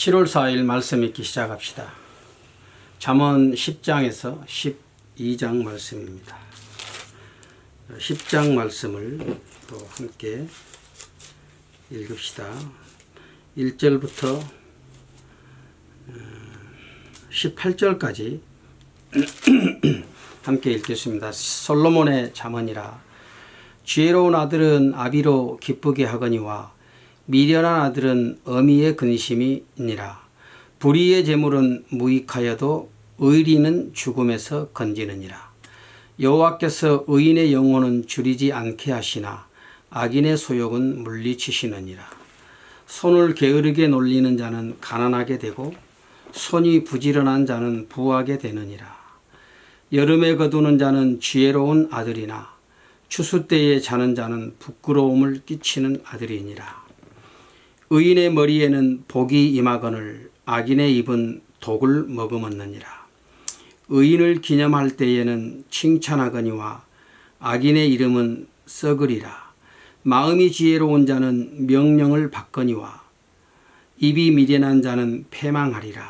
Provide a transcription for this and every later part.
7월 4일 말씀 읽기 시작합시다. 잠언 10장에서 12장 말씀입니다. 10장 말씀을 또 함께 읽읍시다. 1절부터 18절까지 함께 읽겠습니다. 솔로몬의 잠언이라. 지혜로운 아들은 아비로 기쁘게 하거니와 미련한 아들은 어미의 근심이 있니라. 불의의 재물은 무익하여도 의리는 죽음에서 건지느니라. 여호와께서 의인의 영혼은 줄이지 않게 하시나 악인의 소욕은 물리치시느니라. 손을 게으르게 놀리는 자는 가난하게 되고 손이 부지런한 자는 부하게 되느니라. 여름에 거두는 자는 지혜로운 아들이나 추수 때에 자는 자는 부끄러움을 끼치는 아들이니라. 의인의 머리에는 복이 임하거늘 악인의 입은 독을 머금었느니라. 의인을 기념할 때에는 칭찬하거니와 악인의 이름은 썩으리라. 마음이 지혜로운 자는 명령을 받거니와 입이 미련한 자는 패망하리라.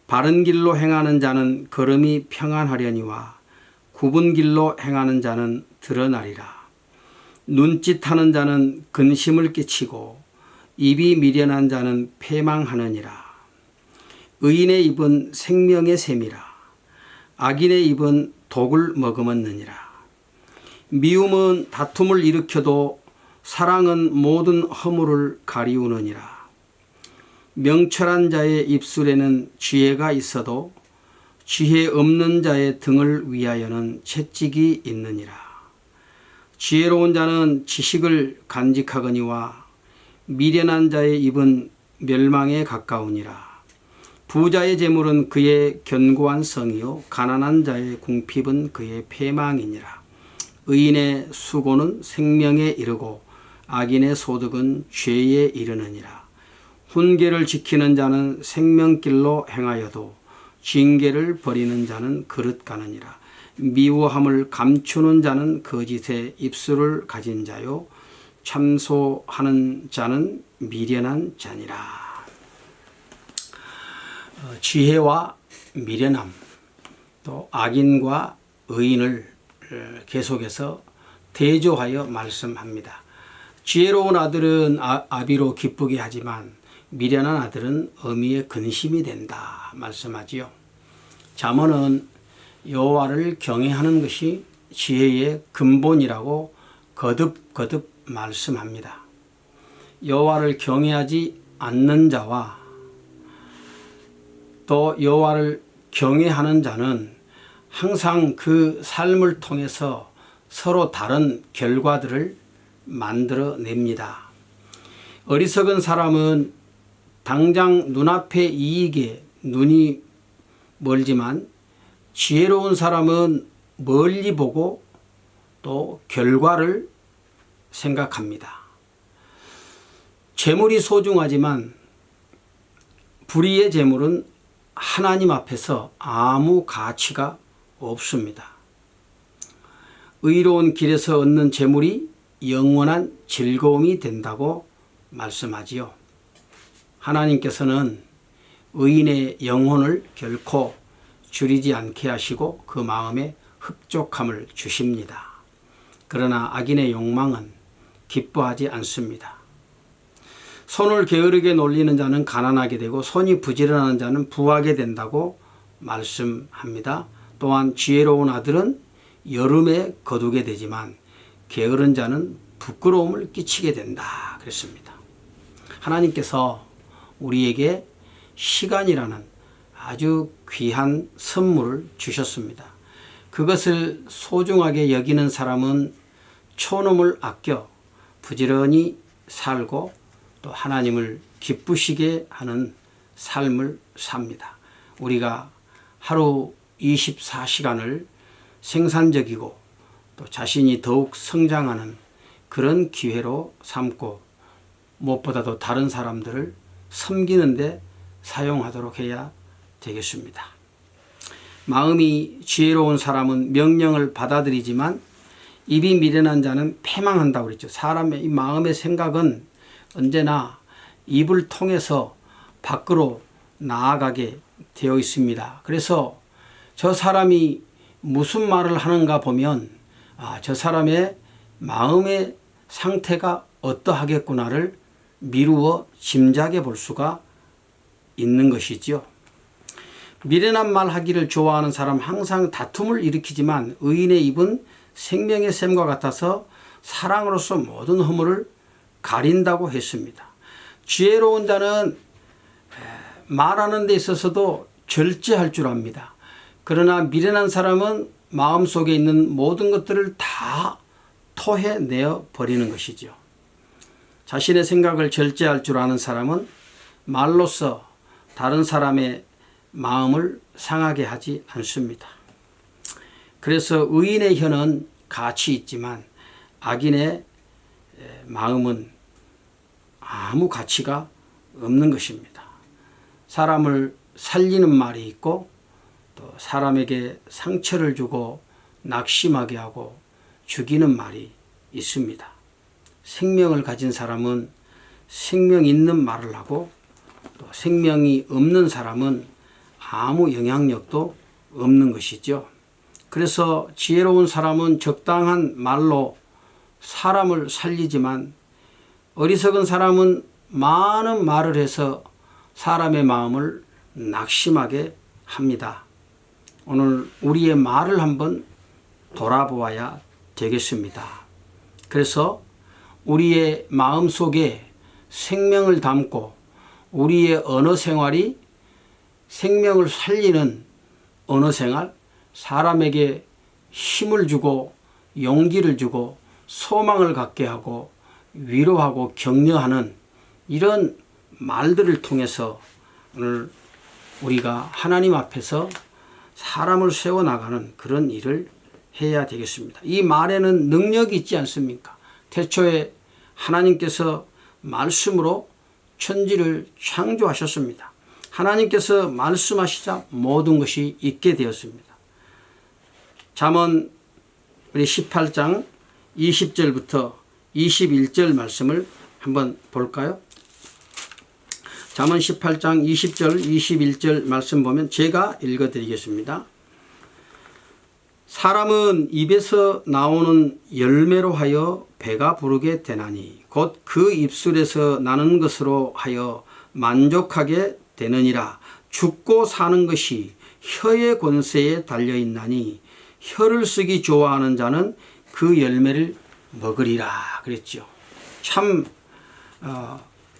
바른 길로 행하는 자는 걸음이 평안하려니와 굽은 길로 행하는 자는 드러나리라. 눈짓하는 자는 근심을 끼치고 입이 미련한 자는 패망하느니라. 의인의 입은 생명의 샘이라. 악인의 입은 독을 머금었느니라. 미움은 다툼을 일으켜도 사랑은 모든 허물을 가리우느니라. 명철한 자의 입술에는 지혜가 있어도 지혜 없는 자의 등을 위하여는 채찍이 있느니라. 지혜로운 자는 지식을 간직하거니와 미련한 자의 입은 멸망에 가까우니라. 부자의 재물은 그의 견고한 성이요 가난한 자의 궁핍은 그의 패망이니라. 의인의 수고는 생명에 이르고 악인의 소득은 죄에 이르느니라. 훈계를 지키는 자는 생명길로 행하여도 징계를 버리는 자는 그릇 가느니라. 미워함을 감추는 자는 거짓의 입술을 가진 자요 참소하는 자는 미련한 자니라. 지혜와 미련함, 또 악인과 의인을 계속해서 대조하여 말씀합니다. 지혜로운 아들은 아비로 기쁘게 하지만 미련한 아들은 어미의 근심이 된다 말씀하지요. 잠언은 여호와를 경외하는 것이 지혜의 근본이라고 거듭거듭 말씀합니다. 여호와를 경외하지 않는 자와 또 여호와를 경외하는 자는 항상 그 삶을 통해서 서로 다른 결과들을 만들어냅니다. 어리석은 사람은 당장 눈앞의 이익에 눈이 멀지만 지혜로운 사람은 멀리 보고 또 결과를 생각합니다. 재물이 소중하지만 불의의 재물은 하나님 앞에서 아무 가치가 없습니다. 의로운 길에서 얻는 재물이 영원한 즐거움이 된다고 말씀하지요. 하나님께서는 의인의 영혼을 결코 줄이지 않게 하시고 그 마음에 흡족함을 주십니다. 그러나 악인의 욕망은 기뻐하지 않습니다. 손을 게으르게 놀리는 자는 가난하게 되고 손이 부지런한 자는 부하게 된다고 말씀합니다. 또한 지혜로운 아들은 여름에 거두게 되지만 게으른 자는 부끄러움을 끼치게 된다 그랬습니다. 하나님께서 우리에게 시간이라는 아주 귀한 선물을 주셨습니다. 그것을 소중하게 여기는 사람은 촌음을 아껴 부지런히 살고 또 하나님을 기쁘시게 하는 삶을 삽니다. 우리가 하루 24시간을 생산적이고 또 자신이 더욱 성장하는 그런 기회로 삼고 무엇보다도 다른 사람들을 섬기는 데 사용하도록 해야 되겠습니다. 마음이 지혜로운 사람은 명령을 받아들이지만 입이 미련한 자는 패망한다고 그랬죠. 사람의 이 마음의 생각은 언제나 입을 통해서 밖으로 나아가게 되어 있습니다. 그래서 저 사람이 무슨 말을 하는가 보면 저 사람의 마음의 상태가 어떠하겠구나를 미루어 짐작해 볼 수가 있는 것이지요. 미련한 말 하기를 좋아하는 사람 항상 다툼을 일으키지만 의인의 입은 생명의 샘과 같아서 사랑으로서 모든 허물을 가린다고 했습니다. 지혜로운 자는 말하는 데 있어서도 절제할 줄 압니다. 그러나 미련한 사람은 마음속에 있는 모든 것들을 다 토해내어 버리는 것이죠. 자신의 생각을 절제할 줄 아는 사람은 말로써 다른 사람의 마음을 상하게 하지 않습니다. 그래서 의인의 혀는 가치 있지만 악인의 마음은 아무 가치가 없는 것입니다. 사람을 살리는 말이 있고 또 사람에게 상처를 주고 낙심하게 하고 죽이는 말이 있습니다. 생명을 가진 사람은 생명 있는 말을 하고 또 생명이 없는 사람은 아무 영향력도 없는 것이죠. 그래서 지혜로운 사람은 적당한 말로 사람을 살리지만 어리석은 사람은 많은 말을 해서 사람의 마음을 낙심하게 합니다. 오늘 우리의 말을 한번 돌아보아야 되겠습니다. 그래서 우리의 마음속에 생명을 담고 우리의 언어 생활이 생명을 살리는 언어 생활, 사람에게 힘을 주고 용기를 주고 소망을 갖게 하고 위로하고 격려하는 이런 말들을 통해서 오늘 우리가 하나님 앞에서 사람을 세워나가는 그런 일을 해야 되겠습니다. 이 말에는 능력이 있지 않습니까? 태초에 하나님께서 말씀으로 천지를 창조하셨습니다. 하나님께서 말씀하시자 모든 것이 있게 되었습니다. 잠언 우리 18장 20절부터 21절 말씀을 한번 볼까요? 잠언 18장 20절 21절 말씀 보면 제가 읽어드리겠습니다. 사람은 입에서 나오는 열매로 하여 배가 부르게 되나니 곧 그 입술에서 나는 것으로 하여 만족하게 되느니라. 죽고 사는 것이 혀의 권세에 달려있나니 혀를 쓰기 좋아하는 자는 그 열매를 먹으리라 그랬죠. 참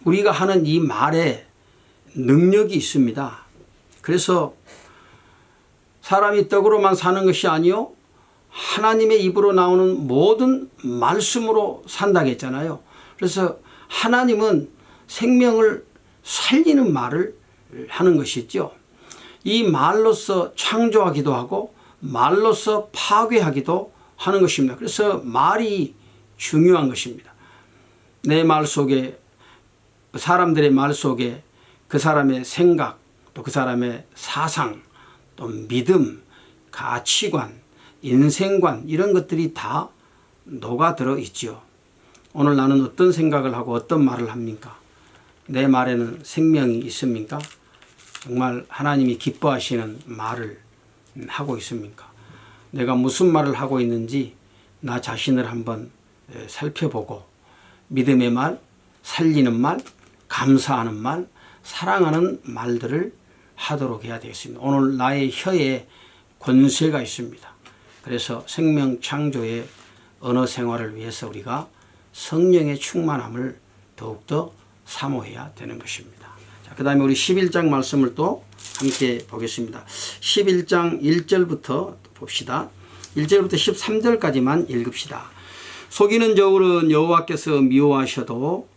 우리가 하는 이 말에 능력이 있습니다. 그래서 사람이 떡으로만 사는 것이 아니요 하나님의 입으로 나오는 모든 말씀으로 산다고 했잖아요. 그래서 하나님은 생명을 살리는 말을 하는 것이죠. 이 말로서 창조하기도 하고 말로서 파괴하기도 하는 것입니다. 그래서 말이 중요한 것입니다. 내 말 속에 사람들의 말 속에 그 사람의 생각 또 그 사람의 사상 또 믿음 가치관 인생관 이런 것들이 다 녹아들어 있죠. 오늘 나는 어떤 생각을 하고 어떤 말을 합니까? 내 말에는 생명이 있습니까? 정말 하나님이 기뻐하시는 말을 하고 있습니까? 내가 무슨 말을 하고 있는지 나 자신을 한번 살펴보고 믿음의 말, 살리는 말, 감사하는 말, 사랑하는 말들을 하도록 해야 되겠습니다. 오늘 나의 혀에 권세가 있습니다. 그래서 생명 창조의 언어 생활을 위해서 우리가 성령의 충만함을 더욱더 사모해야 되는 것입니다. 자, 그 다음에 우리 11장 말씀을 또 함께 보겠습니다. 11장 1절부터 봅시다. 1절부터 13절까지만 읽읍시다. 속이는 저울은 여호와께서 미워하셔도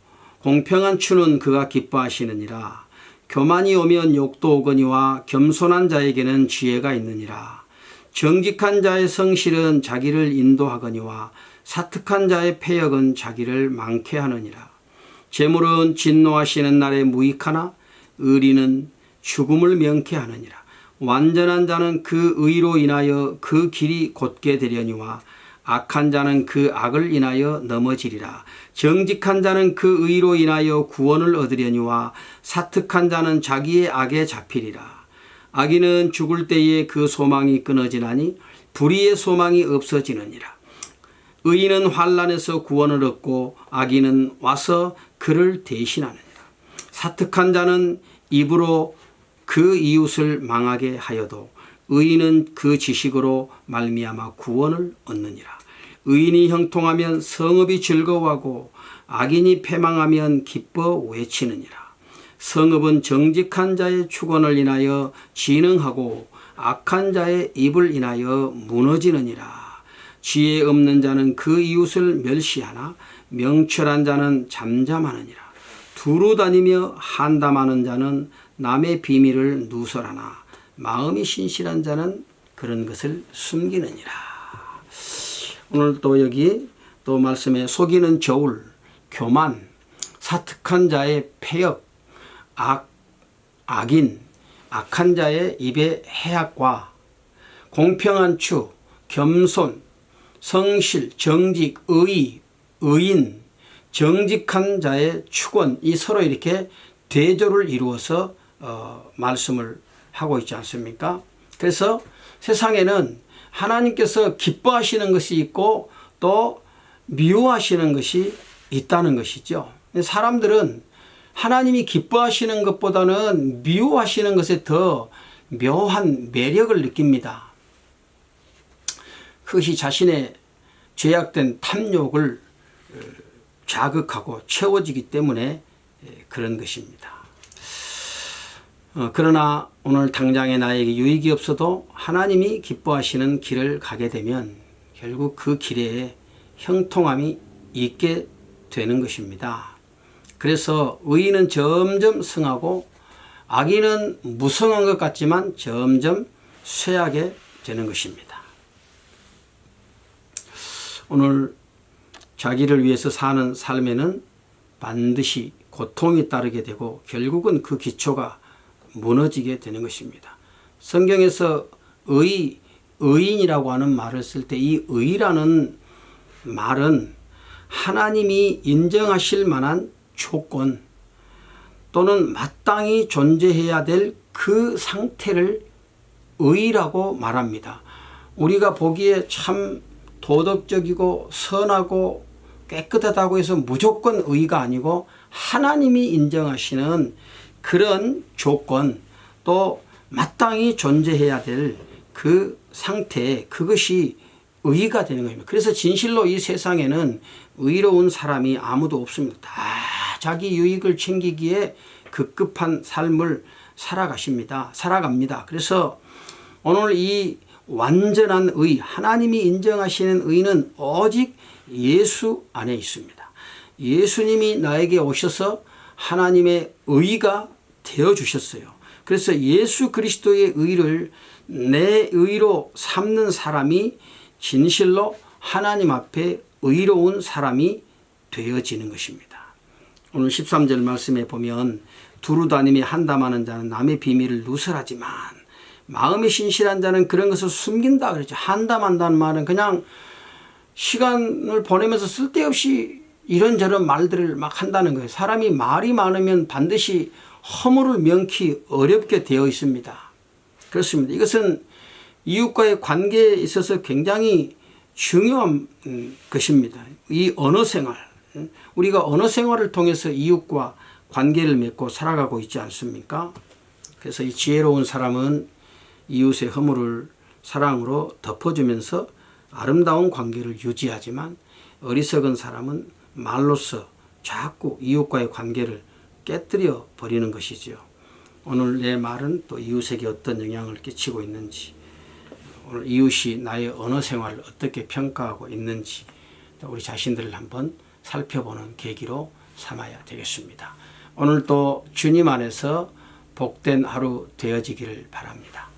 공평한 추는 그가 기뻐하시느니라. 교만이 오면 욕도 오거니와 겸손한 자에게는 지혜가 있느니라. 정직한 자의 성실은 자기를 인도하거니와 사특한 자의 패역은 자기를 많게 하느니라. 재물은 진노하시는 날에 무익하나 의리는 죽음을 명쾌하느니라. 완전한 자는 그 의로 인하여 그 길이 곧게 되려니와 악한 자는 그 악을 인하여 넘어지리라. 정직한 자는 그 의로 인하여 구원을 얻으려니와 사특한 자는 자기의 악에 잡히리라. 악인은 죽을 때에 그 소망이 끊어지나니 불의의 소망이 없어지느니라. 의인은 환난에서 구원을 얻고 악인은 와서 그를 대신하느니라. 사특한 자는 입으로 그 이웃을 망하게 하여도 의인은 그 지식으로 말미암아 구원을 얻느니라. 의인이 형통하면 성읍이 즐거워하고 악인이 패망하면 기뻐 외치느니라. 성읍은 정직한 자의 축원을 인하여 진흥하고 악한 자의 입을 인하여 무너지느니라. 지혜 없는 자는 그 이웃을 멸시하나 명철한 자는 잠잠하느니라. 두루 다니며 한담하는 자는 남의 비밀을 누설하나 마음이 신실한 자는 그런 것을 숨기느니라. 오늘 또 여기 또 말씀에 속이는 저울, 교만, 사특한 자의 패역, 악인, 악한 자의 입의 해악과 공평한 추, 겸손, 성실, 정직, 의의, 의인, 정직한 자의 축원, 이 서로 이렇게 대조를 이루어서 말씀을 하고 있지 않습니까? 그래서 세상에는 하나님께서 기뻐하시는 것이 있고 또 미워하시는 것이 있다는 것이죠. 사람들은 하나님이 기뻐하시는 것보다는 미워하시는 것에 더 묘한 매력을 느낍니다. 그것이 자신의 죄악된 탐욕을 자극하고 채워지기 때문에 그런 것입니다. 그러나 오늘 당장에 나에게 유익이 없어도 하나님이 기뻐하시는 길을 가게 되면 결국 그 길에 형통함이 있게 되는 것입니다. 그래서 의인은 점점 승하고 악인은 무성한 것 같지만 점점 쇠하게 되는 것입니다. 오늘 자기를 위해서 사는 삶에는 반드시 고통이 따르게 되고 결국은 그 기초가 무너지게 되는 것입니다. 성경에서 의인이라고 하는 말을 쓸 때 이 의라는 말은 하나님이 인정하실 만한 조건 또는 마땅히 존재해야 될 그 상태를 의라고 말합니다. 우리가 보기에 참 도덕적이고 선하고 깨끗하다고 해서 무조건 의가 아니고 하나님이 인정하시는 그런 조건 또 마땅히 존재해야 될 그 상태, 그것이 의가 되는 겁니다. 그래서 진실로 이 세상에는 의로운 사람이 아무도 없습니다. 다 자기 유익을 챙기기에 급급한 삶을 살아갑니다. 그래서 오늘 이 완전한 의, 하나님이 인정하시는 의는 오직 예수 안에 있습니다. 예수님이 나에게 오셔서 하나님의 의가 되어주셨어요. 그래서 예수 그리스도의 의를 내 의로 삼는 사람이 진실로 하나님 앞에 의로운 사람이 되어지는 것입니다. 오늘 13절 말씀에 보면 두루 다니며 한담하는 자는 남의 비밀을 누설하지만 마음이 신실한 자는 그런 것을 숨긴다 그랬죠. 한담한다는 말은 그냥 시간을 보내면서 쓸데없이 이런저런 말들을 막 한다는 거예요. 사람이 말이 많으면 반드시 허물을 명키 어렵게 되어 있습니다. 그렇습니다. 이것은 이웃과의 관계에 있어서 굉장히 중요한 것입니다. 이 언어 생활, 우리가 언어 생활을 통해서 이웃과 관계를 맺고 살아가고 있지 않습니까? 그래서 이 지혜로운 사람은 이웃의 허물을 사랑으로 덮어주면서 아름다운 관계를 유지하지만 어리석은 사람은 말로써 자꾸 이웃과의 관계를 깨뜨려 버리는 것이죠. 오늘 내 말은 또 이웃에게 어떤 영향을 끼치고 있는지, 오늘 이웃이 나의 언어 생활을 어떻게 평가하고 있는지 우리 자신들을 한번 살펴보는 계기로 삼아야 되겠습니다. 오늘 또 주님 안에서 복된 하루 되어지기를 바랍니다.